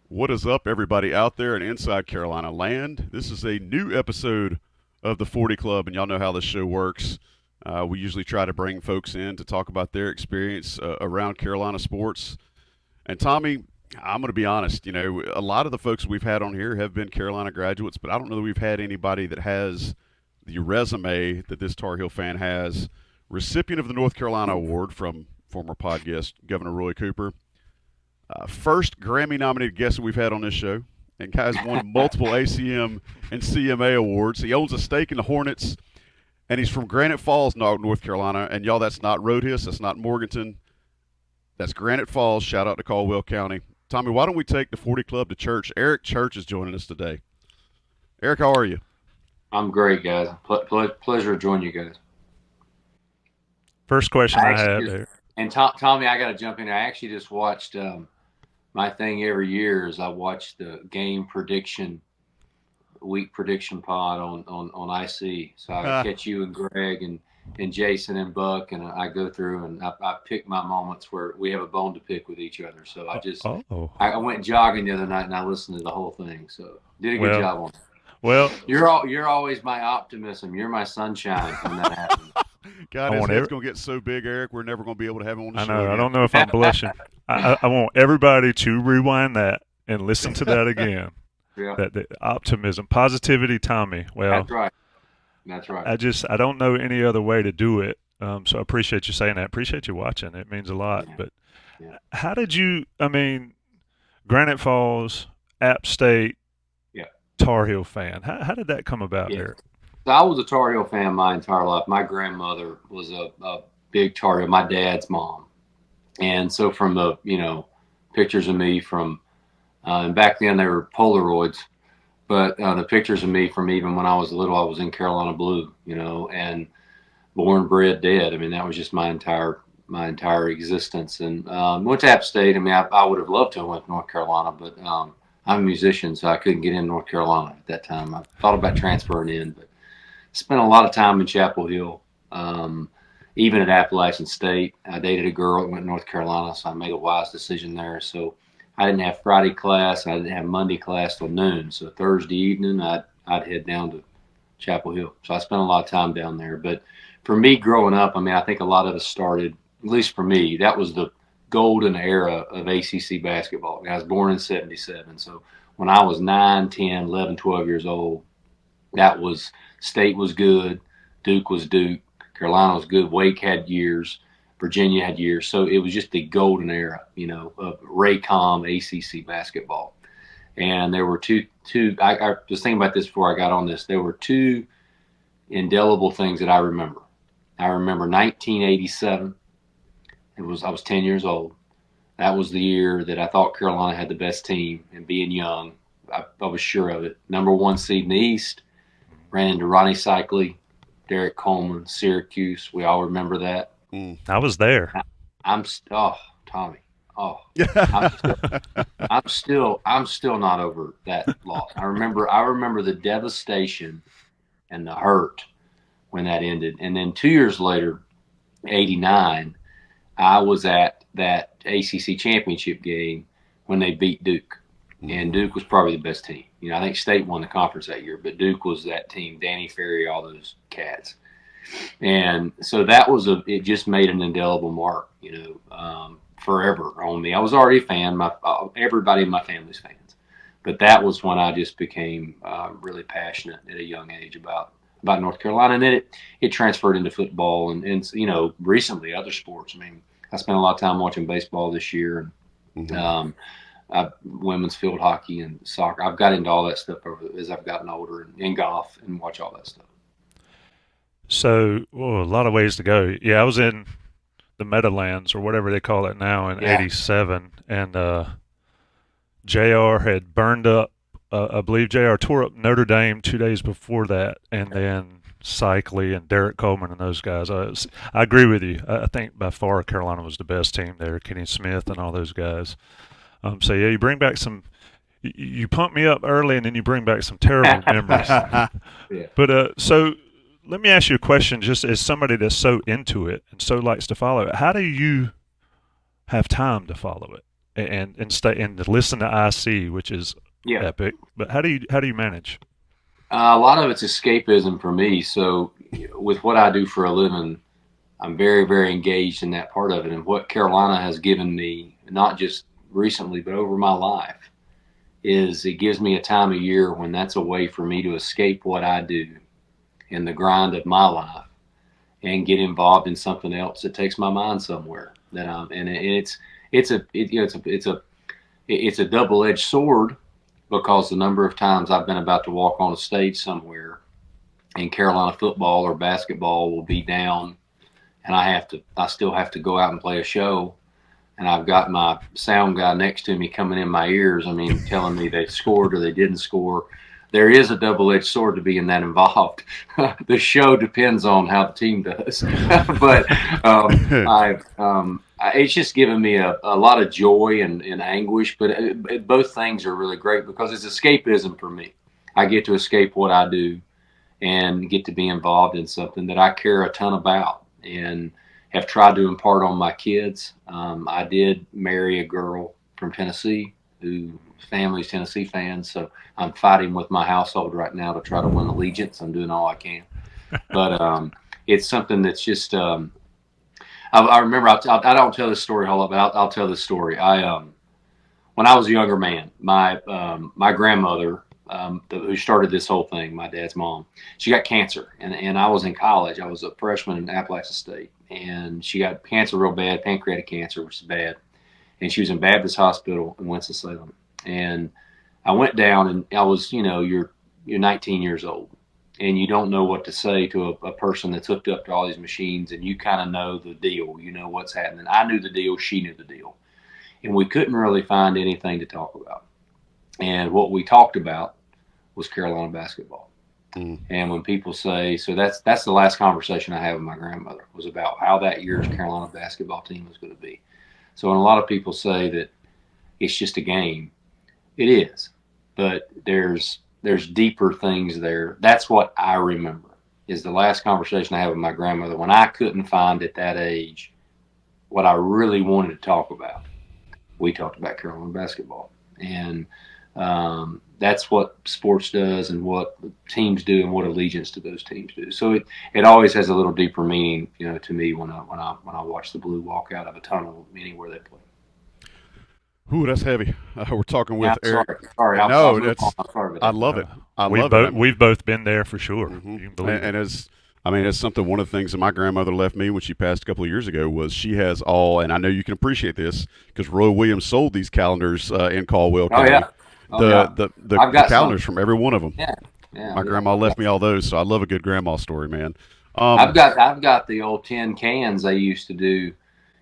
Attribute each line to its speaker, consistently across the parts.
Speaker 1: What is up, everybody out there in Inside Carolina land? This is a new episode of the 40 Club, and y'all know how this show works. We usually try to bring folks in to talk about their experience around Carolina sports. And Tommy, I'm going to be honest, a lot of the folks we've had on here have been Carolina graduates, but I don't know that we've had anybody that has the resume that this Tar Heel fan has. Recipient of the North Carolina Award from former podcast Governor Roy Cooper. First Grammy nominated guest that we've had on this show. And guy's won multiple ACM and CMA awards. He owns a stake in the Hornets, and he's from Granite Falls, North Carolina. And y'all, that's not Roadhus, that's not Morganton, that's Granite Falls. Shout out to Caldwell County. Tommy, why don't we take the 40 Club to church? Eric Church is joining us today. Eric, how are you?
Speaker 2: I'm great, guys. Pleasure to join you guys.
Speaker 3: First question I have
Speaker 2: Just,
Speaker 3: there.
Speaker 2: and Tommy, I got to jump in. I actually just watched my thing every year is I watch the game prediction, week prediction pod on IC. So I catch you and Greg and Jason and Buck, and I go through and I pick my moments where we have a bone to pick with each other. So
Speaker 3: Oh,
Speaker 2: I went jogging the other night and I listened to the whole thing. So did a good
Speaker 3: well,
Speaker 2: job on it.
Speaker 3: well,
Speaker 2: You're always my optimism. You're my sunshine when that happens.
Speaker 1: God,
Speaker 3: I
Speaker 1: his
Speaker 3: want
Speaker 1: head's
Speaker 3: every,
Speaker 1: going to get so big, Eric, we're never going to be able to have him on the
Speaker 3: I
Speaker 1: show
Speaker 3: know. I
Speaker 1: again.
Speaker 3: don't know if I'm blushing. I want everybody to rewind that and listen to that again.
Speaker 2: Yeah,
Speaker 3: That the optimism, positivity, Tommy. Well,
Speaker 2: that's right. That's right.
Speaker 3: I don't know any other way to do it. So I appreciate you saying that. Appreciate you watching. It means a lot.
Speaker 2: Yeah,
Speaker 3: But
Speaker 2: yeah,
Speaker 3: how did you? I mean, Granite Falls, App State,
Speaker 2: yeah,
Speaker 3: Tar Heel fan. How did that come about
Speaker 2: yeah.
Speaker 3: there?
Speaker 2: So I was a Tar Heel fan my entire life. My grandmother was a big Tar Heel. My dad's mom, and so from the pictures of me from and back then they were Polaroids, but the pictures of me from even when I was little, I was in Carolina blue, and born, bred, dead. I mean, that was just my entire existence. And went to App State. I mean, I would have loved to have went to North Carolina, but I'm a musician, so I couldn't get in North Carolina at that time. I thought about transferring in, but spent a lot of time in Chapel Hill. Even at Appalachian State, I dated a girl that went to North Carolina, so I made a wise decision there. So I didn't have Friday class, I didn't have Monday class till noon. So Thursday evening, I'd head down to Chapel Hill. So I spent a lot of time down there. But for me growing up, I mean, I think a lot of us started, at least for me, that was the golden era of ACC basketball. I was born in 77. So when I was 9, 10, 11, 12 years old, that was State was good, Duke was Duke, Carolina was good, Wake had years, Virginia had years. So it was just the golden era, of Raycom ACC basketball. And there were two. I was thinking about this before I got on this. There were two indelible things that I remember. I remember 1987. I was 10 years old. That was the year that I thought Carolina had the best team. And being young, I was sure of it. Number one seed in the East. Ran into Ronnie Cycli, Derek Coleman, Syracuse. We all remember that.
Speaker 1: Mm.
Speaker 3: I was there.
Speaker 2: Oh, Tommy. Oh, I'm still, I'm still not over that loss. I remember the devastation and the hurt when that ended. And then 2 years later, '89, I was at that ACC championship game when they beat Duke, and
Speaker 1: Mhm.
Speaker 2: Duke was probably the best team. I think State won the conference that year, but Duke was that team. Danny Ferry, all those cats. And so it just made an indelible mark, forever on me. I was already a fan. Everybody in my family's fans, but that was when I just became really passionate at a young age about North Carolina, and then it transferred into football and recently other sports. I mean, I spent a lot of time watching baseball this year, and
Speaker 1: Mhm.
Speaker 2: women's field hockey and soccer. I've got into all that stuff as I've gotten older, and golf and watch all that stuff.
Speaker 3: So, a lot of ways to go. Yeah, I was in the Meadowlands or whatever they call it now in
Speaker 2: Yeah,
Speaker 3: '87, and JR had burned up. I believe JR tore up Notre Dame 2 days before that, and then Cycli and Derek Coleman and those guys. I agree with you. I think by far Carolina was the best team there. Kenny Smith and all those guys. So yeah, you bring back some. You pump me up early, and then you bring back some terrible memories.
Speaker 2: yeah.
Speaker 3: But so let me ask you a question, just as somebody that's so into it and so likes to follow it. How do you have time to follow it? and stay and to listen to IC, which is
Speaker 2: Yeah.
Speaker 3: epic. But how do you manage?
Speaker 2: A lot of it's escapism for me. So with what I do for a living, I'm very, very engaged in that part of it. And what Carolina has given me, not just recently, but over my life, is it gives me a time of year when that's a way for me to escape what I do in the grind of my life and get involved in something else that takes my mind somewhere. That I'm, and it's a double-edged sword, because the number of times I've been about to walk on a stage somewhere and Carolina football or basketball will be down, and I still have to go out and play a show, and I've got my sound guy next to me coming in my ears. I mean, telling me they scored or they didn't score. There is a double-edged sword to being that involved. The show depends on how the team does, but it's just given me a lot of joy and anguish. But both things are really great because it's escapism for me. I get to escape what I do and get to be involved in something that I care a ton about and have tried to impart on my kids. I did marry a girl from Tennessee who family's Tennessee fans, so I'm fighting with my household right now to try to win allegiance. I'm doing all I can, but it's something that's just. I remember. I don't tell this story a whole lot, but I'll tell this story. When I was a younger man, my grandmother, who started this whole thing, my dad's mom, she got cancer, and I was in college. I was a freshman in Appalachian State, and she got cancer real bad, pancreatic cancer, which is bad, and she was in Baptist Hospital in Winston-Salem. And I went down, and I was, you're 19 years old, and you don't know what to say to a person that's hooked up to all these machines, and you kind of know the deal. You know what's happening. I knew the deal. She knew the deal. And we couldn't really find anything to talk about. And what we talked about was Carolina basketball. And when people say, so that's the last conversation I had with my grandmother, was about how that year's Carolina basketball team was going to be. So when a lot of people say that it's just a game, it is, but there's deeper things there. That's what I remember, is the last conversation I had with my grandmother when I couldn't find at that age what I really wanted to talk about. We talked about Carolina basketball, and that's what sports does, and what teams do, and what allegiance to those teams do. So it always has a little deeper meaning, to me when I watch the Blue walk out of a tunnel anywhere they play.
Speaker 1: Ooh, that's heavy. We're talking with Eric.
Speaker 2: Sorry.
Speaker 1: No,
Speaker 2: I
Speaker 1: love it.
Speaker 3: We've both been there for sure.
Speaker 1: Mm-hmm.
Speaker 3: You can believe
Speaker 1: and
Speaker 3: it.
Speaker 1: it's something. One of the things that my grandmother left me when she passed a couple of years ago was she has all, and I know you can appreciate this because Roy Williams sold these calendars in Caldwell County. The calendars from every one of them.
Speaker 2: Yeah.
Speaker 1: My grandma left me all those, so I love a good grandma story, man.
Speaker 2: I've got the old tin cans they used to do.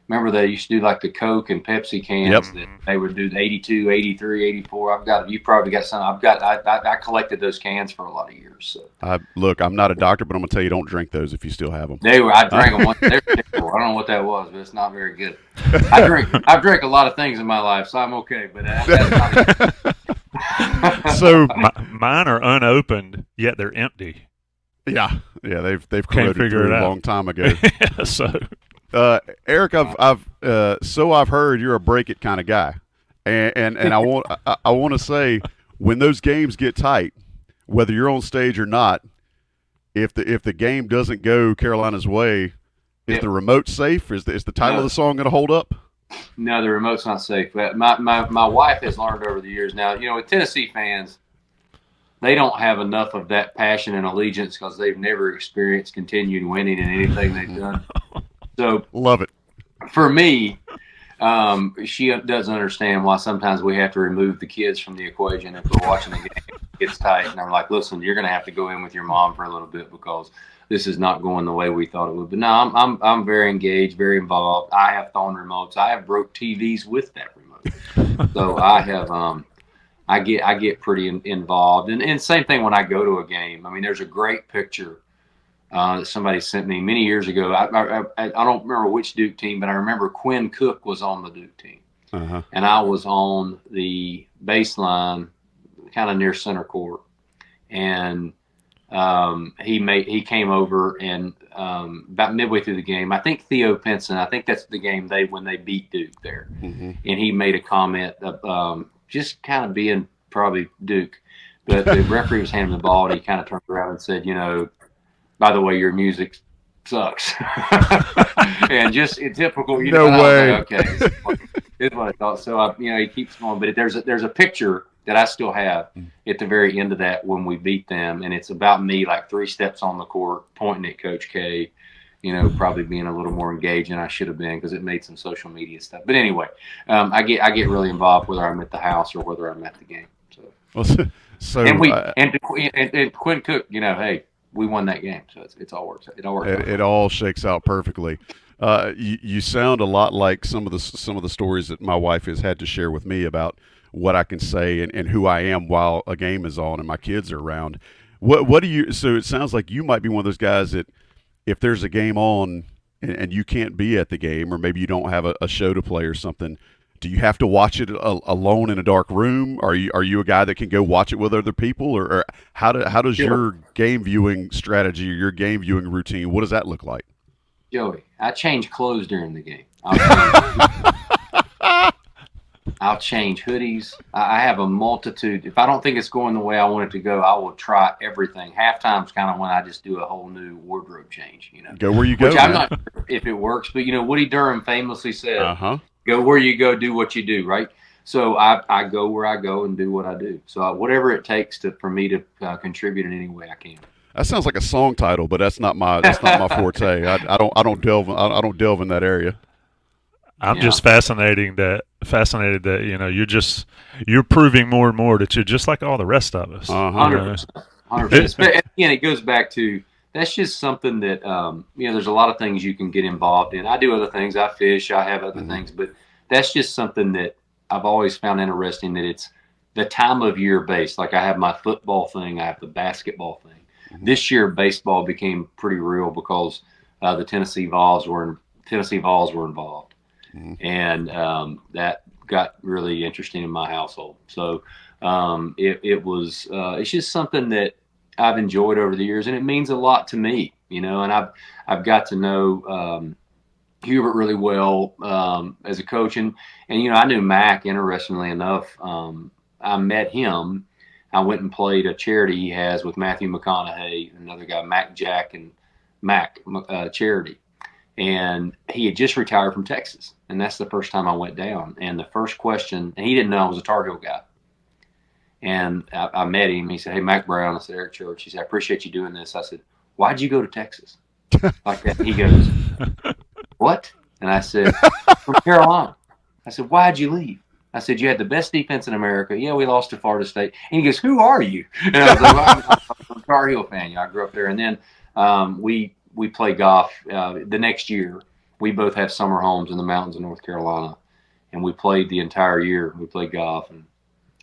Speaker 2: Remember they used to do like the Coke and Pepsi cans that they would do the 82, 83, 84. You probably got some. I collected those cans for a lot of years. So.
Speaker 1: Look, I'm not a doctor, but I'm gonna tell you, don't drink those if you still have them.
Speaker 2: I drank them. They were terrible. I don't know what that was, but it's not very good. I've drank a lot of things in my life, so I'm okay. But that's not
Speaker 1: So
Speaker 3: mine are unopened, yet they're empty.
Speaker 1: Yeah, they've corroded through a long time ago.
Speaker 3: Yeah, so.
Speaker 1: Eric, I've heard you're a break it kind of guy, and I want to say, when those games get tight, whether you're on stage or not, if the game doesn't go Carolina's way, is the remote safe? Is the title of the song going to hold up?
Speaker 2: No, the remote's not safe. But my wife has learned over the years now. With Tennessee fans, they don't have enough of that passion and allegiance because they've never experienced continued winning in anything they've done. So
Speaker 1: love it.
Speaker 2: For me, she doesn't understand why sometimes we have to remove the kids from the equation if we're watching the game. It gets tight, and I'm like, listen, you're going to have to go in with your mom for a little bit because this is not going the way we thought it would. But no, I'm very engaged, very involved. I have thrown remotes. I have broke TVs with that remote. So I have I get pretty involved, and same thing when I go to a game. I mean, there's a great picture. That somebody sent me many years ago. I don't remember which Duke team, but I remember Quinn Cook was on the Duke team. And I was on the baseline kind of near center court. And he came over and about midway through the game, I think Theo Pinson, I think that's the game when they beat Duke there, and he made a comment of just kind of being probably Duke, but the referee was handing the ball and he kind of turned around and said, by the way, your music sucks, and just in typical,
Speaker 1: No
Speaker 2: and I was
Speaker 1: way.
Speaker 2: like, okay, is what I thought. So he keeps going, but there's a picture that I still have at the very end of that when we beat them, and it's about me like 3 steps on the court, pointing at Coach K, probably being a little more engaged than I should have been because it made some social media stuff. But anyway, I get really involved whether I'm at the house or whether I'm at the game. So
Speaker 1: So
Speaker 2: and Quinn Cook, hey, we won that game, so it's all works. It all works.
Speaker 1: it all shakes out perfectly. You sound a lot like some of the stories that my wife has had to share with me about what I can say and who I am while a game is on and my kids are around. What do you? So it sounds like you might be one of those guys that if there's a game on and you can't be at the game, or maybe you don't have a show to play or something, do you have to watch it alone in a dark room? Are you a guy that can go watch it with other people, or how does your game viewing strategy or your game viewing routine, what does that look like?
Speaker 2: Joey, I change clothes during the game. I'll change hoodies. I have a multitude. If I don't think it's going the way I want it to go, I will try everything. Halftime's kind of when I just do a whole new wardrobe change.
Speaker 1: Go where you go.
Speaker 2: Which I'm not sure if it works, but Woody Durham famously said, "Go where you go, do what you do." Right. So I go where I go and do what I do. So whatever it takes for me to contribute in any way I can.
Speaker 1: That sounds like a song title, but that's not my forte. I don't delve in that area.
Speaker 3: I'm just fascinated that you're proving more and more that you're just like all the rest of us.
Speaker 2: 100%. But again, it goes back to that's just something that there's a lot of things you can get involved in. I do other things. I fish. I have other things, but that's just something that I've always found interesting. That it's the time of year based. Like I have my football thing. I have the basketball thing. This year, baseball became pretty real because the Tennessee Vols were involved. And that got really interesting in my household. So it's just something that I've enjoyed over the years, and it means a lot to me, and I've got to know Hubert really well as a coach, and I knew Mack. Interestingly enough, I met him. I went and played a charity he has with Matthew McConaughey, another guy, Mack Jack and Mack charity. And he had just retired from Texas. And that's the first time I went down. And the first question, and he didn't know I was a Tar Heel guy. And I met him. He said, "Hey, Mack Brown." I said, "Eric Church." He said, "I appreciate you doing this." I said, "Why'd you go to Texas?" Like that. He goes, "What?" And I said, "From Carolina." I said, "Why'd you leave?" I said, "You had the best defense in America. Yeah, we lost to Florida State." And he goes, "Who are you?" And I was like, "Well, I'm a Tar Heel fan. I grew up there." And then we play golf the next year. We both have summer homes in the mountains of North Carolina, and we played the entire year. We played golf, and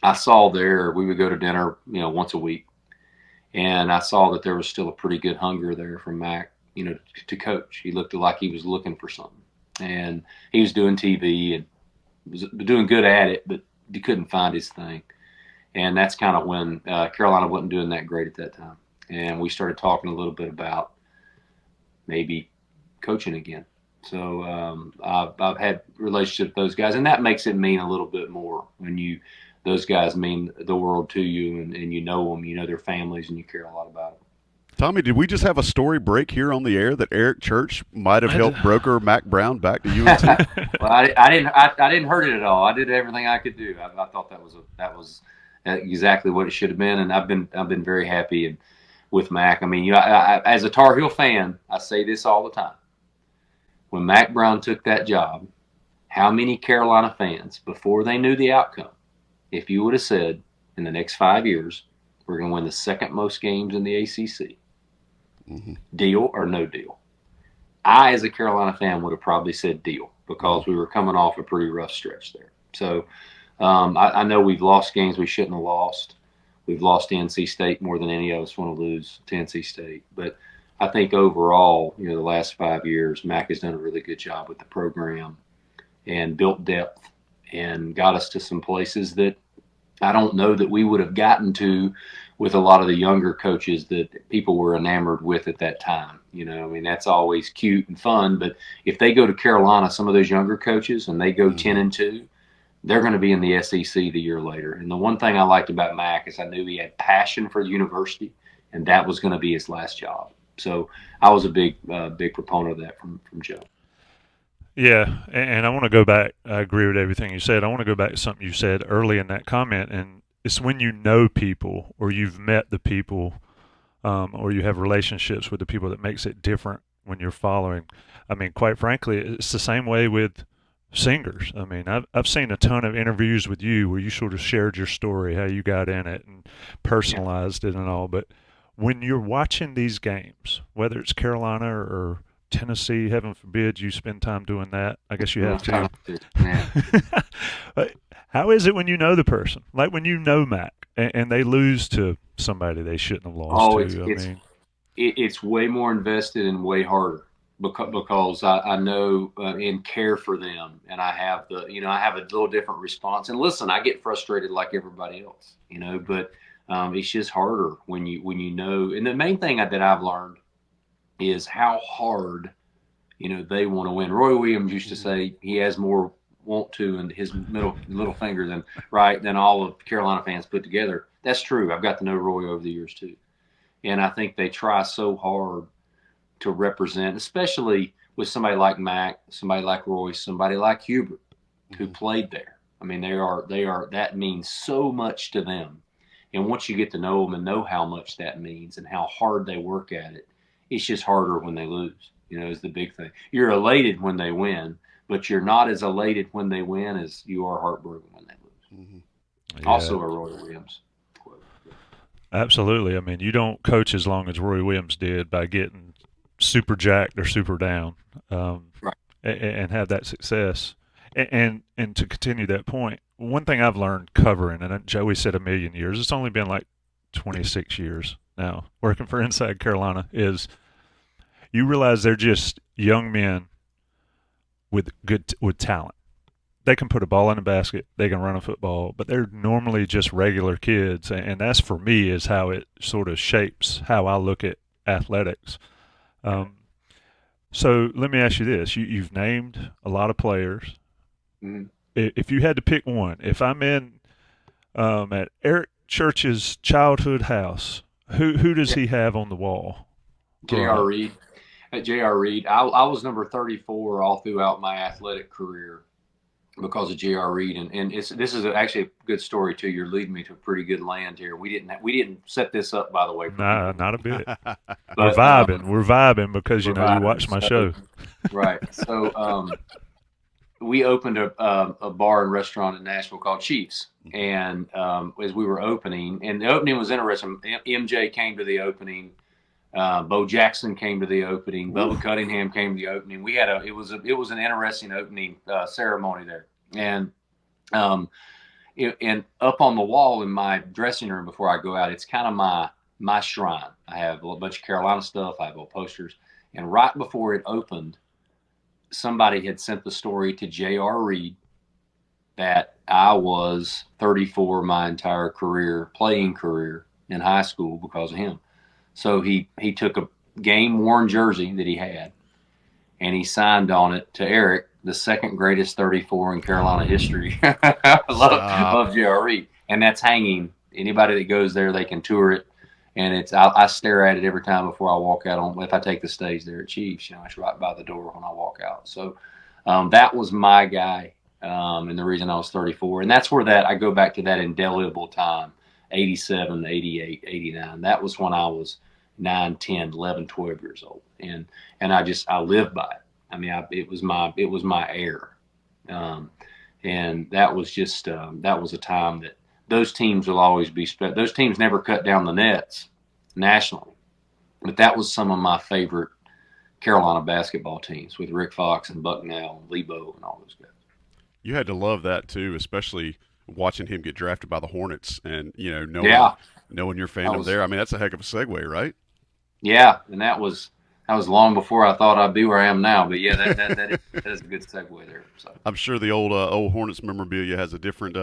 Speaker 2: I saw there we would go to dinner, once a week, and I saw that there was still a pretty good hunger there from Mack, to coach. He looked like he was looking for something, and he was doing TV and was doing good at it, but he couldn't find his thing. And that's kind of when Carolina wasn't doing that great at that time, and we started talking a little bit about maybe coaching again. So I've had relationships with those guys, and that makes it mean a little bit more when those guys mean the world to you, and you know them, their families, and you care a lot about them.
Speaker 1: Tommy, did we just have a story break here on the air that Eric Church might have helped broker Mack Brown back to UNT?
Speaker 2: Well, I didn't hurt it at all. I did everything I could do. I thought that was exactly what it should have been, and I've been very happy with Mack. I mean, I, as a Tar Heel fan, I say this all the time. When Mack Brown took that job, how many Carolina fans, before they knew the outcome, if you would have said in the next 5 years, we're going to win the second most games in the ACC, deal or no deal? I, as a Carolina fan, would have probably said deal because we were coming off a pretty rough stretch there. So I know we've lost games we shouldn't have lost. We've lost to NC State more than any of us want to lose to NC State. But I think overall, the last 5 years, Mack has done a really good job with the program and built depth and got us to some places that I don't know that we would have gotten to with a lot of the younger coaches that people were enamored with at that time. You know, I mean, that's always cute and fun, but if they go to Carolina, some of those younger coaches, and they go 10-2, they're going to be in the SEC the year later. And the one thing I liked about Mack is I knew he had passion for the university, and that was going to be his last job. So I was a big proponent of that from Joe.
Speaker 3: Yeah, and I want to go back. I agree with everything you said. I want to go back to something you said early in that comment, and it's when you know people or you've met the people or you have relationships with the people that makes it different when you're following. I mean, quite frankly, it's the same way with singers. I mean, I've seen a ton of interviews with you where you sort of shared your story, how you got in it and personalized it and all. But when you're watching these games, whether it's Carolina or Tennessee, heaven forbid you spend time doing that. I guess you have to. How is it when you know the person? Like when you know Mack and they lose to somebody they shouldn't have lost to.
Speaker 2: It's way more invested and way harder because I know and care for them, and I have I have a little different response. And listen, I get frustrated like everybody else, but it's just harder when you know. And the main thing that I've learned is how hard, they want to win. Roy Williams used to say he has more want to in his little finger than all of Carolina fans put together. That's true. I've got to know Roy over the years too. And I think they try so hard to represent, especially with somebody like Mack, somebody like Roy, somebody like Hubert, who played there. I mean, they are, that means so much to them. And once you get to know them and know how much that means and how hard they work at it, it's just harder when they lose, is the big thing. You're elated when they win, but you're not as elated when they win as you are heartbroken when they lose.
Speaker 3: Yeah.
Speaker 2: Also a Roy Williams quote.
Speaker 3: Absolutely. I mean, you don't coach as long as Roy Williams did by getting super jacked or super down,
Speaker 2: right,
Speaker 3: and have that success. And to continue that point, one thing I've learned covering, and Joey said a million years, it's only been like 26 years now working for Inside Carolina, is you realize they're just young men with talent. They can put a ball in a basket, they can run a football, but they're normally just regular kids, and that's for me is how it sort of shapes how I look at athletics. So let me ask you this: you've named a lot of players.
Speaker 2: Mm-hmm.
Speaker 3: If you had to pick one, if I'm in at Eric Church's childhood house, who does he have on the wall?
Speaker 2: J.R. Reid. At J.R. Reid, I was number 34 all throughout my athletic career because of J.R. Reid, and this is actually a good story too. You're leading me to a pretty good land here. We didn't set this up, by the way.
Speaker 3: Nah, not a bit. We're vibing because you watch my show.
Speaker 2: Right. So we opened a bar and restaurant in Nashville called Chiefs, and as we were opening, and the opening was interesting. MJ came to the opening. Bo Jackson came to the opening. Bubba Cunningham came to the opening. We had it was an interesting opening ceremony there, and and up on the wall in my dressing room before I go out, it's kind of my shrine. I have a bunch of Carolina stuff. I have little posters, and right before it opened, somebody had sent the story to J.R. Reid that I was 34 my entire playing career in high school because of him. So he took a game-worn jersey that he had, and he signed on it to Eric, the second greatest 34 in Carolina history. I love J.R. Reid. And that's hanging. Anybody that goes there, they can tour it. And I stare at it every time before I walk out. If I take the stage there at Chiefs, it's right by the door when I walk out. So that was my guy, and the reason I was 34. And that's where I go back to that indelible time. 87, 88, 89. That was when I was 9, 10, 11, 12 years old. And I lived by it. I mean, it was my air. And that was just, that was a time that those teams will always be special. Those teams never cut down the nets nationally, but that was some of my favorite Carolina basketball teams with Rick Fox and Bucknell and Lebo and all those guys.
Speaker 1: You had to love that too, especially watching him get drafted by the Hornets and, knowing your fandom there. I mean, that's a heck of a segue, right?
Speaker 2: Yeah. And that was long before I thought I'd be where I am now, but yeah, that is a good segue there. So
Speaker 1: I'm sure the old Hornets memorabilia has a different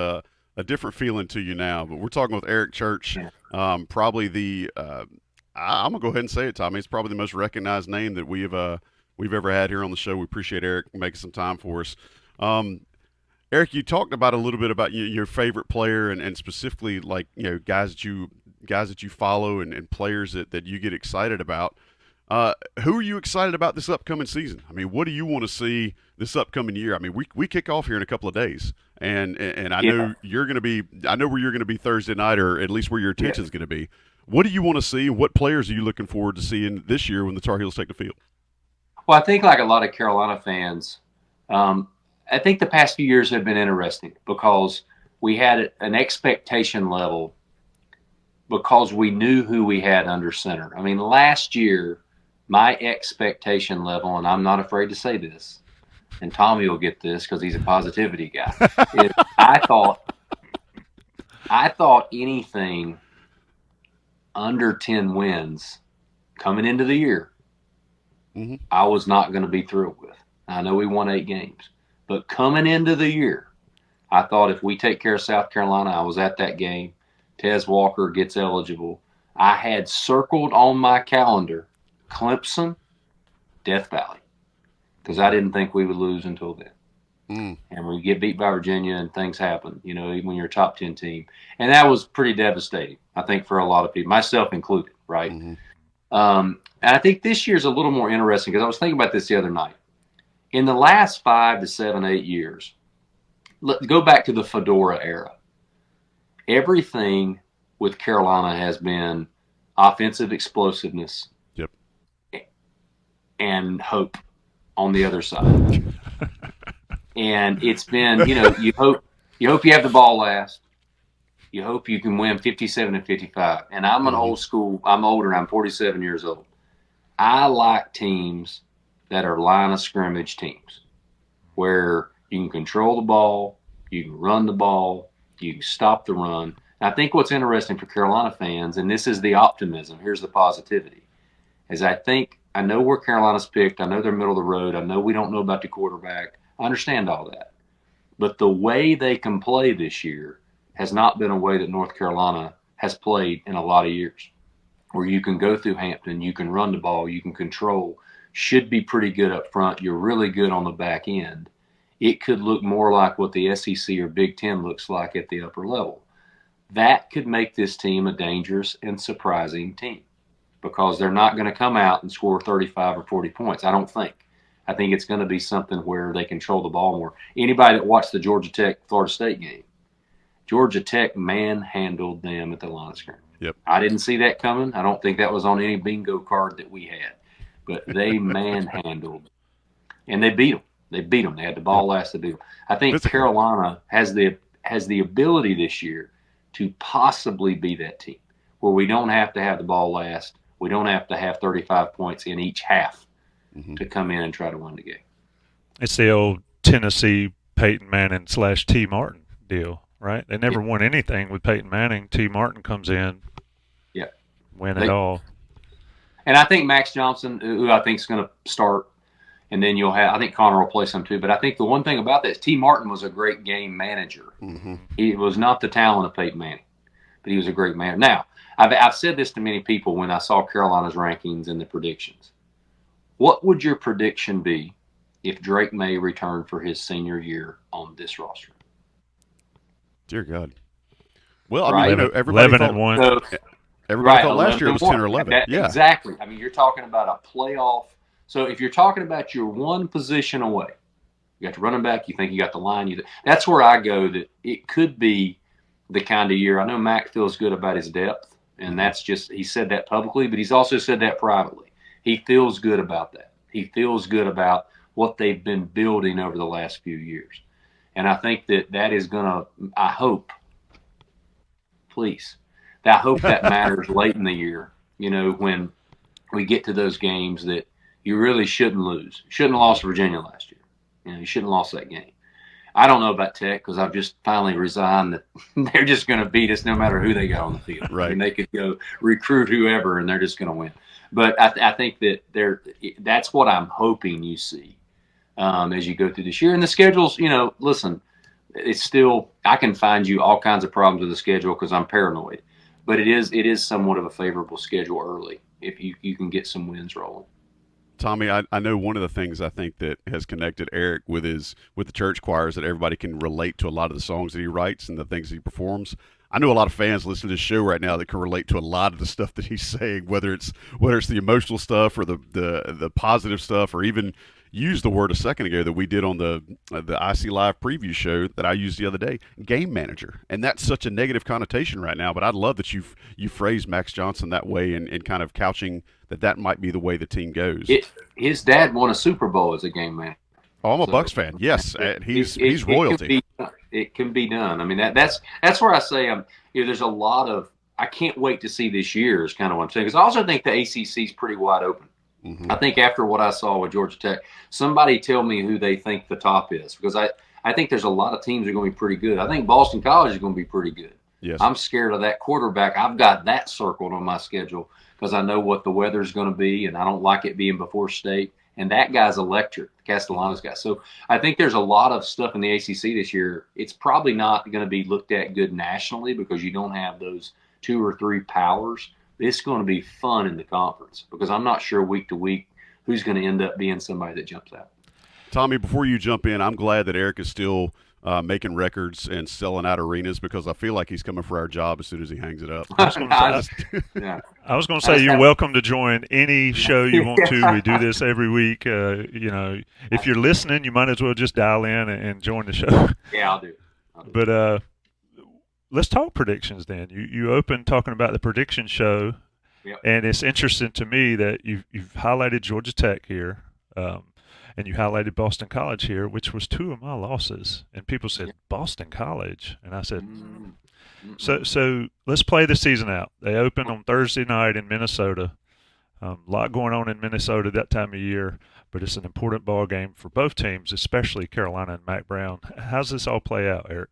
Speaker 1: a different feeling to you now. But we're talking with Eric Church,
Speaker 2: Yeah.
Speaker 1: probably the I'm gonna go ahead and say it, Tommy. It's probably the most recognized name that we've ever had here on the show. We appreciate Eric making some time for us. Um, Eric, you talked about a little bit about your favorite player and specifically like guys that you follow and players that you get excited about. Who are you excited about this upcoming season? I mean, what do you want to see this upcoming year? I mean, we kick off here in a couple of days, and I know you're going to be. I know where you're going to be Thursday night, or at least where your attention is going to be. What do you want to see? What players are you looking forward to seeing this year when the Tar Heels take the field?
Speaker 2: Well, I think like a lot of Carolina fans, I think the past few years have been interesting because we had an expectation level because we knew who we had under center. I mean, last year, my expectation level, and I'm not afraid to say this, and Tommy will get this because he's a positivity guy, is I thought anything under 10 wins coming into the year, I was not going to be thrilled with. I know we won 8 games. But coming into the year, I thought if we take care of South Carolina, I was at that game, Tez Walker gets eligible. I had circled on my calendar Clemson, Death Valley, because I didn't think we would lose until then. And we get beat by Virginia and things happen, even when you're a top 10 team. And that was pretty devastating, I think, for a lot of people, myself included, right? And I think this year's a little more interesting because I was thinking about this the other night. In the last 5 to 7, 8 years, go back to the Fedora era. Everything with Carolina has been offensive explosiveness and hope on the other side. And it's been, you hope you have the ball last. You hope you can win 57 and 55. And I'm an old school. I'm older. I'm 47 years old. I like teams that are line of scrimmage teams where you can control the ball, you can run the ball, you can stop the run. And I think what's interesting for Carolina fans, and this is the optimism, here's the positivity, is I know where Carolina's picked. I know they're middle of the road. I know we don't know about the quarterback. I understand all that. But the way they can play this year has not been a way that North Carolina has played in a lot of years, where you can go through Hampton, you can run the ball, you can control, should be pretty good up front. You're really good on the back end. It could look more like what the SEC or Big Ten looks like at the upper level. That could make this team a dangerous and surprising team because they're not going to come out and score 35 or 40 points, I don't think. I think it's going to be something where they control the ball more. Anybody that watched the Georgia Tech-Florida State game, Georgia Tech manhandled them at the line of scrimmage.
Speaker 1: Yep.
Speaker 2: I didn't see that coming. I don't think that was on any bingo card that we had. But they manhandled, and they beat them. They beat them. They had the ball last to beat them. I think Carolina has the ability this year to possibly be that team where we don't have to have the ball last. We don't have to have 35 points in each half to come in and try to win the game.
Speaker 3: It's the old Tennessee Peyton Manning / T. Martin deal, right? They never won anything with Peyton Manning. T. Martin comes in, win it all.
Speaker 2: And I think Max Johnson, who I think is going to start, and then you'll have, I think Connor will play some too. But I think the one thing about that is T. Martin was a great game manager. He was not the talent of Peyton Manning, but he was a great manager. Now, I've said this to many people when I saw Carolina's rankings and the predictions. What would your prediction be if Drake May returned for his senior year on this roster?
Speaker 1: Dear God. Well, I mean, everybody
Speaker 3: 11
Speaker 1: thought,
Speaker 3: and 1.
Speaker 2: So,
Speaker 1: everybody thought last year it was 10 or 11.
Speaker 2: Exactly. I mean, you're talking about a playoff. So if you're talking about your one position away, you got the running back, you think you got the line. That's where I go that it could be the kind of year. I know Mack feels good about his depth, and that's just, he said that publicly, but he's also said that privately. He feels good about that. He feels good about what they've been building over the last few years. And I think that is going to, I hope, please, I hope that matters late in the year, when we get to those games that you really shouldn't lose. Shouldn't have lost to Virginia last year. You shouldn't have lost that game. I don't know about Tech because I've just finally resigned that they're just going to beat us no matter who they got on the field.
Speaker 1: Right.
Speaker 2: I mean, they could go recruit whoever and they're just going to win. But I think that that's what I'm hoping you see as you go through this year. And the schedules, listen, it's still, I can find you all kinds of problems with the schedule because I'm paranoid. But it is somewhat of a favorable schedule early if you can get some wins rolling.
Speaker 1: Tommy, I know one of the things I think that has connected Eric with the church choir is that everybody can relate to a lot of the songs that he writes and the things he performs. I know a lot of fans listening to this show right now that can relate to a lot of the stuff that he's saying, whether it's the emotional stuff or the positive stuff, or even use the word a second ago that we did on the IC Live preview show that I used the other day, game manager. And that's such a negative connotation right now, but I love that you phrased Max Johnson that way and kind of couching that might be the way the team goes.
Speaker 2: His dad won a Super Bowl as a game manager.
Speaker 1: Oh, I'm a Bucs fan. Yes, he's royalty.
Speaker 2: It can be done. I mean, that's where I say there's a lot of, I can't wait to see this year is kind of what I'm saying. Because I also think the ACC is pretty wide open. Mm-hmm. I think after what I saw with Georgia Tech, somebody tell me who they think the top is, because I think there's a lot of teams that are going to be pretty good. I think Boston College is going to be pretty good.
Speaker 1: Yes.
Speaker 2: I'm scared of that quarterback. I've got that circled on my schedule because I know what the weather's going to be, and I don't like it being before state. And that guy's electric, Castellanos guy. So I think there's a lot of stuff in the ACC this year. It's probably not going to be looked at good nationally because you don't have those 2 or 3 powers. It's going to be fun in the conference because I'm not sure week to week who's going to end up being somebody that jumps out.
Speaker 1: Tommy, before you jump in, I'm glad that Eric is still making records and selling out arenas because I feel like he's coming for our job as soon as he hangs it up.
Speaker 3: I was going to say you're welcome to join any show you want to. We do this every week. If you're listening, you might as well just dial in and join the show.
Speaker 2: Yeah, I'll do it.
Speaker 3: But let's talk predictions then. You opened talking about the prediction show,
Speaker 2: yep.
Speaker 3: And it's interesting to me that you've highlighted Georgia Tech here. And you highlighted Boston College here, which was 2 of my losses. And people said, Boston College? And I said, So let's play the season out. They open on Thursday night in Minnesota. A lot going on in Minnesota that time of year, but it's an important ball game for both teams, especially Carolina and Mack Brown. How's this all play out, Eric?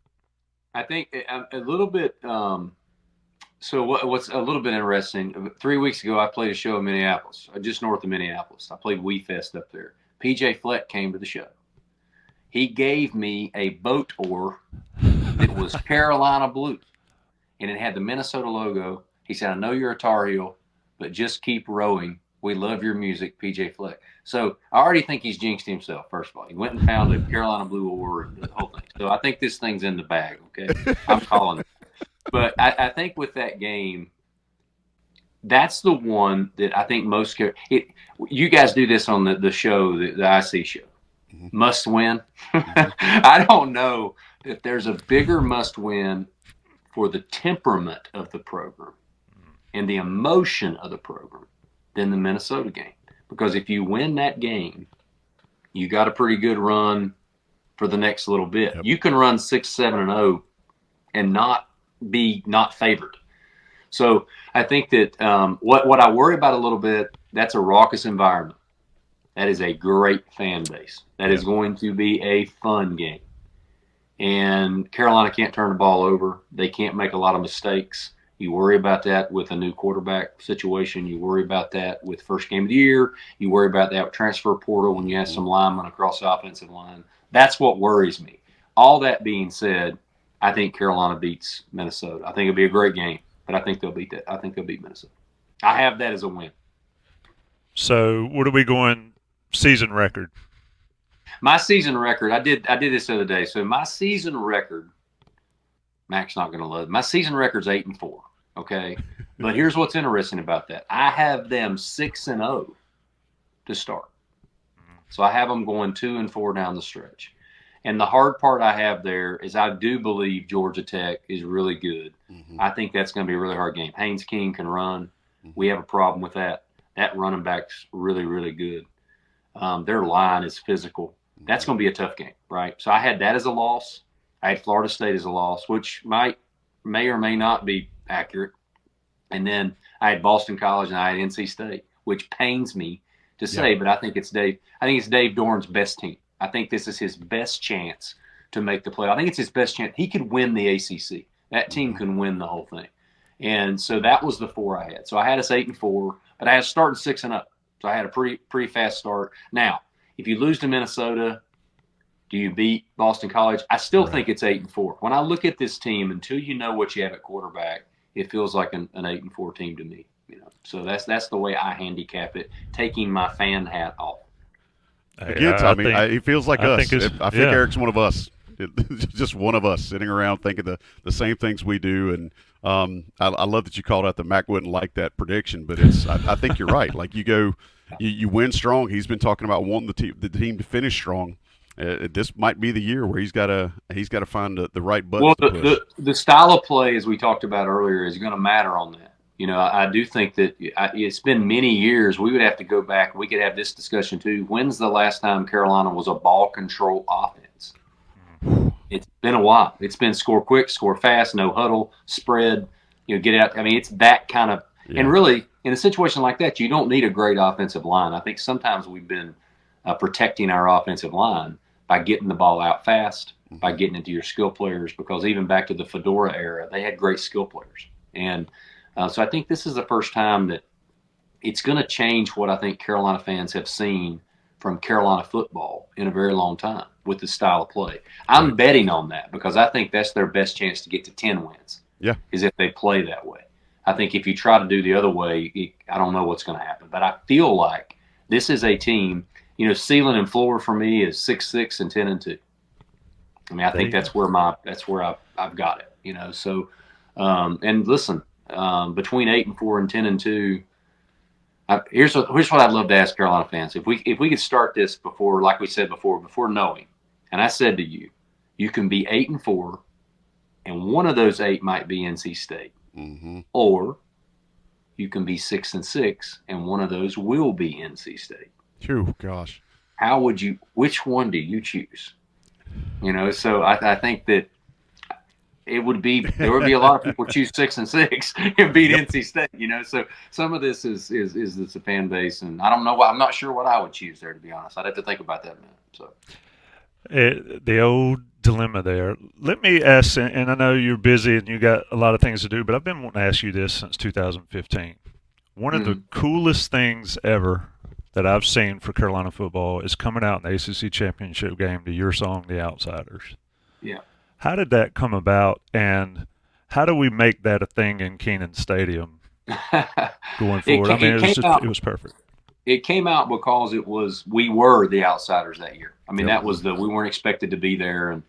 Speaker 2: I think a little bit so what's a little bit interesting, 3 weeks ago I played a show in Minneapolis, just north of Minneapolis. I played Wee Fest up there. PJ Fleck came to the show. He gave me a boat oar that was Carolina blue, and it had the Minnesota logo. He said, I know you're a Tar Heel, but just keep rowing. We love your music, PJ Fleck. So I already think he's jinxed himself, first of all. He went and found a Carolina blue oar, the whole thing. So I think this thing's in the bag, okay? I'm calling it. But I think with that game, that's the one that I think most you guys do this on the show, the IC show. Mm-hmm. Must win. I don't know if there's a bigger must win for the temperament of the program and the emotion of the program than the Minnesota game. Because if you win that game, you got a pretty good run for the next little bit. Yep. You can run 6-7-0 and not be not favored. So I think that what I worry about a little bit, that's a raucous environment. That is a great fan base. That is going to be a fun game. And Carolina can't turn the ball over. They can't make a lot of mistakes. You worry about that with a new quarterback situation. You worry about that with first game of the year. You worry about that with transfer portal when you have some linemen across the offensive line. That's what worries me. All that being said, I think Carolina beats Minnesota. I think it'll be a great game. But I think they'll beat that. I think they'll beat Minnesota. I have that as a win.
Speaker 3: So what are we going season record?
Speaker 2: My season record, I did this the other day. So my season record, Mack's not going to love it. My season record's 8-4. Okay, but here's what's interesting about that. I have them 6-0 to start. So I have them going 2-4 down the stretch. And the hard part I have there is I do believe Georgia Tech is really good. Mm-hmm. I think that's going to be a really hard game. Haynes King can run. Mm-hmm. We have a problem with that. That running back's really, really good. Their line is physical. Mm-hmm. That's going to be a tough game, right? So I had that as a loss. I had Florida State as a loss, which may or may not be accurate. And then I had Boston College and I had NC State, which pains me to say, but I think it's Dave Doran's best team. I think this is his best chance to make the play. I think it's his best chance. He could win the ACC. That team can win the whole thing. And so that was the 4 I had. So I had us 8-4, but I had started 6-0. So I had a pretty fast start. Now, if you lose to Minnesota, Do you beat Boston College? I still
Speaker 1: Right.
Speaker 2: think it's 8-4. When I look at this team, until you know what you have at quarterback, it feels like an 8-4 team to me. So that's the way I handicap it, taking my fan hat off.
Speaker 1: Again, Tommy, he feels like us. I think
Speaker 3: yeah.
Speaker 1: Eric's one of us. Just one of us sitting around thinking the same things we do. And I love that you called out that Mack wouldn't like that prediction, but I think you're right. Like you win strong. He's been talking about wanting the team to finish strong. This might be the year where he's got to find the right button to push.
Speaker 2: The style of play, as we talked about earlier, is going to matter on that. I do think that it's been many years. We would have to go back. We could have this discussion too. When's the last time Carolina was a ball control offense? It's been a while. It's been score quick, score fast, no huddle, spread, get out. I mean, it's that kind of – and really, in a situation like that, you don't need a great offensive line. I think sometimes we've been protecting our offensive line by getting the ball out fast, by getting into your skill players, because even back to the Fedora era, they had great skill players. And so I think this is the first time that it's going to change what I think Carolina fans have seen from Carolina football in a very long time with the style of play. I'm betting on that because I think that's their best chance to get to 10 wins.
Speaker 1: Yeah,
Speaker 2: is if they play that way. I think if you try to do the other way, I don't know what's going to happen. But I feel like this is a team. Ceiling and floor for me is 6-6 and 10-2. I mean, I think that's where I've got it. So, and listen, between 8-4 and 10-2. Here's what I'd love to ask Carolina fans. If we could start this before, like we said before knowing, and I said to you, you can be 8-4, and one of those 8 might be NC State, or you can be 6-6, and one of those will be NC State.
Speaker 1: Oh gosh,
Speaker 2: which one do you choose? So I think that there would be a lot of people choose 6-6 and beat NC State. So some of this is the fan base, and I don't know I'm not sure what I would choose there, to be honest. I'd have to think about that a minute. So
Speaker 3: the old dilemma there. Let me ask, and I know you're busy and you got a lot of things to do, but I've been wanting to ask you this since 2015. One of the coolest things ever that I've seen for Carolina football is coming out in the ACC championship game to your song, "The Outsiders."
Speaker 2: Yeah.
Speaker 3: How did that come about, and how do we make that a thing in Kenan Stadium going forward? It was perfect.
Speaker 2: It came out because we were the Outsiders that year. I mean, that was we weren't expected to be there, and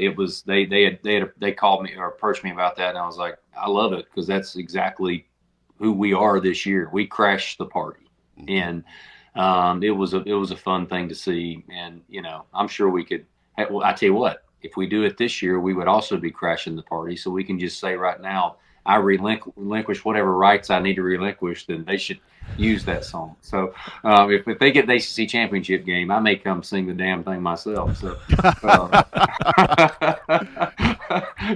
Speaker 2: it was they called me or approached me about that, and I was like, I love it because that's exactly who we are this year. We crashed the party, and it was a fun thing to see, and I'm sure we could. Well, I tell you what. If we do it this year, we would also be crashing the party. So we can just say right now, I relinquish whatever rights I need to relinquish, then they should use that song. So if they get the ACC championship game, I may come sing the damn thing myself. So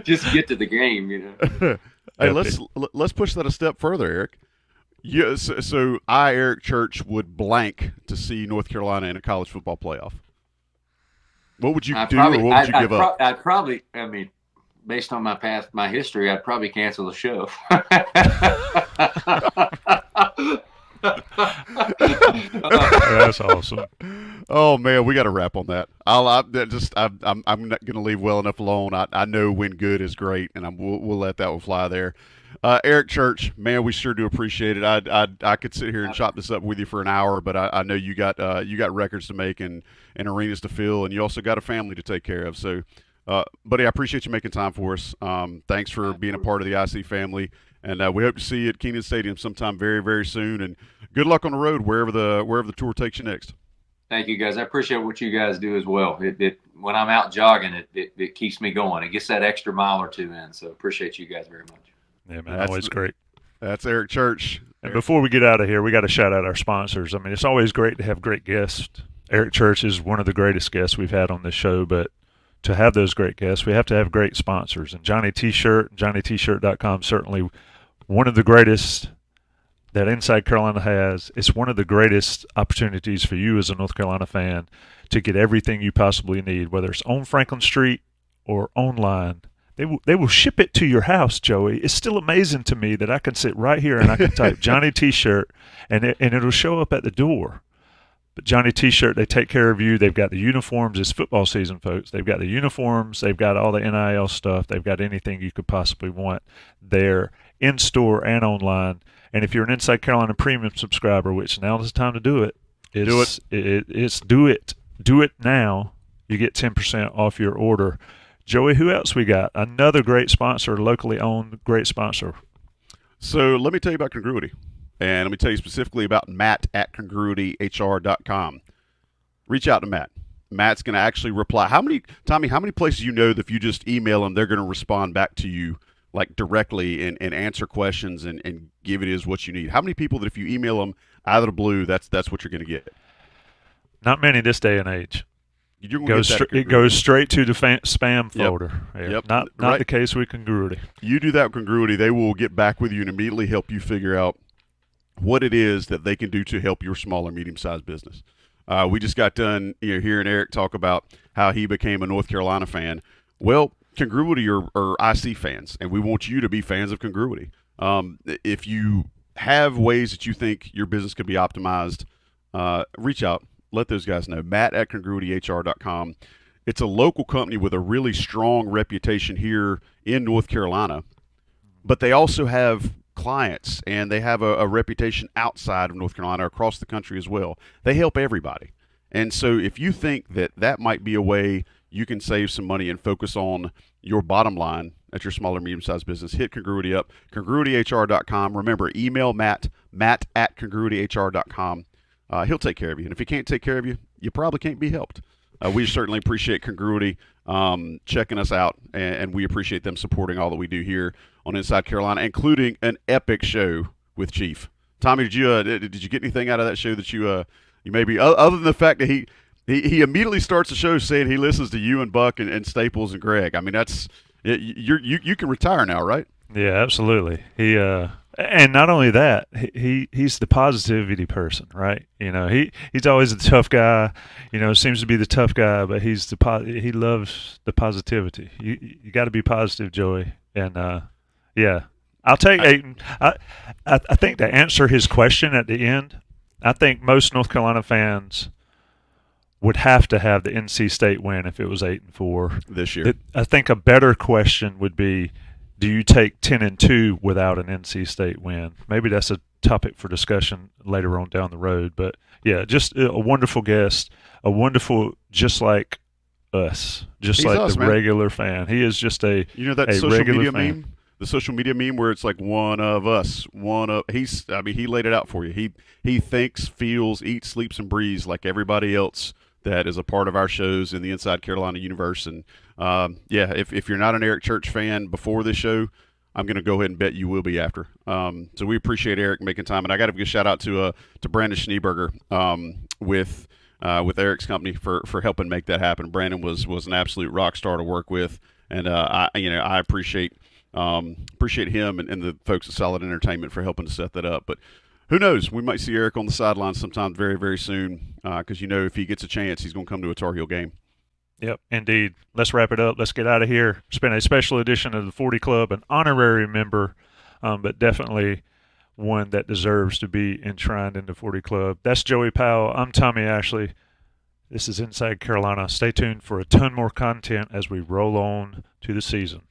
Speaker 2: just get to the game,
Speaker 1: Hey, let's push that a step further, Eric. So I, Eric Church, would blank to see North Carolina in a college football playoff. What would you do, or what would you give up?
Speaker 2: I'd probably, based on my history, I'd probably cancel the show.
Speaker 3: That's awesome.
Speaker 1: Oh man, we got to wrap on that. I'm not going to leave well enough alone. I know when good is great, and we'll let that one fly there. Eric Church, man, we sure do appreciate it. I could sit here and chop this up with you for an hour, but I know you got records to make and arenas to fill, and you also got a family to take care of. So, buddy, I appreciate you making time for us. Thanks for being a part of the IC family, and we hope to see you at Kenan Stadium sometime very, very soon. And good luck on the road wherever the tour takes you next.
Speaker 2: Thank you, guys. I appreciate what you guys do as well. When I'm out jogging, it keeps me going. It gets that extra mile or two in. So appreciate you guys very much.
Speaker 3: Yeah, man, always great.
Speaker 1: That's Eric Church.
Speaker 3: And before we get out of here, we got to shout out our sponsors. I mean, it's always great to have great guests. Eric Church is one of the greatest guests we've had on this show, but to have those great guests, we have to have great sponsors. And Johnny T-Shirt, JohnnyT-Shirt.com, certainly one of the greatest that Inside Carolina has. It's one of the greatest opportunities for you as a North Carolina fan to get everything you possibly need, whether it's on Franklin Street or online. They will ship it to your house, Joey. It's still amazing to me that I can sit right here and I can type Johnny T-Shirt and it'll show up at the door. But Johnny T-shirt, they take care of you. They've got the uniforms. It's football season, folks. They've got the uniforms. They've got all the NIL stuff. They've got anything you could possibly want there in store and online. And if you're an Inside Carolina premium subscriber, which now is the time to do it, do it now. You get 10% off your order. Joey, who else we got? Another great sponsor, locally owned, great sponsor.
Speaker 1: So let me tell you about Congruity. And let me tell you specifically about Matt at congruityhr.com. Reach out to Matt. Matt's going to actually reply. Tommy, how many places you know that if you just email them, they're going to respond back to you like directly and answer questions and give it is what you need? How many people that if you email them out of the blue, that's what you're going to get?
Speaker 3: Not many this day and age.
Speaker 1: It
Speaker 3: goes straight to the spam folder.
Speaker 1: Yep.
Speaker 3: Not
Speaker 1: Right.
Speaker 3: the case with Congruity.
Speaker 1: You do that with Congruity, they will get back with you and immediately help you figure out what it is that they can do to help your small or medium-sized business. We just got done hearing Eric talk about how he became a North Carolina fan. Well, Congruity are IC fans, and we want you to be fans of Congruity. If you have ways that you think your business could be optimized, reach out. Let those guys know. Matt at congruityhr.com. It's a local company with a really strong reputation here in North Carolina, but they also have clients, and they have a reputation outside of North Carolina, across the country as well. They help everybody. And so if you think that might be a way you can save some money and focus on your bottom line at your small or medium-sized business, hit Congruity up, congruityhr.com. Remember, email Matt at congruityhr.com. He'll take care of you. And if he can't take care of you, you probably can't be helped. We certainly appreciate Congruity checking us out, and we appreciate them supporting all that we do here on Inside Carolina, including an epic show with Chief. Tommy, did you get anything out of that show that you maybe, other than the fact that he immediately starts the show saying he listens to you and Buck and Staples and Greg? I mean, that's you can retire now, right?
Speaker 3: Yeah, absolutely. He and not only that, he's the positivity person, right? He's always the tough guy. Seems to be the tough guy, but he loves the positivity. You got to be positive, Joey. And yeah, I'll take Ayton. I think to answer his question at the end, I think most North Carolina fans would have to have the NC State win if it was 8-4
Speaker 1: this year.
Speaker 3: I think a better question would be, do you take 10-2 without an NC State win? Maybe that's a topic for discussion later on down the road. But yeah, just a wonderful guest, a wonderful, just like us, just like the regular fan. He is just a
Speaker 1: that social media meme, the social media meme where it's like one of us, he laid it out for you. He thinks, feels, eats, sleeps, and breathes like everybody else that is a part of our shows in the Inside Carolina universe. And if you're not an Eric Church fan before this show, I'm going to go ahead and bet you will be after. So we appreciate Eric making time, and I got to give a shout out to Brandon Schneeberger with Eric's company for helping make that happen. Brandon was an absolute rock star to work with, and I appreciate him and the folks at Solid Entertainment for helping to set that up. But who knows? We might see Eric on the sidelines sometime very, very soon because, if he gets a chance, he's going to come to a Tar Heel game.
Speaker 3: Yep, indeed. Let's wrap it up. Let's get out of here. It's been a special edition of the 40 Club, an honorary member, but definitely one that deserves to be enshrined in the 40 Club. That's Joey Powell. I'm Tommy Ashley. This is Inside Carolina. Stay tuned for a ton more content as we roll on to the season.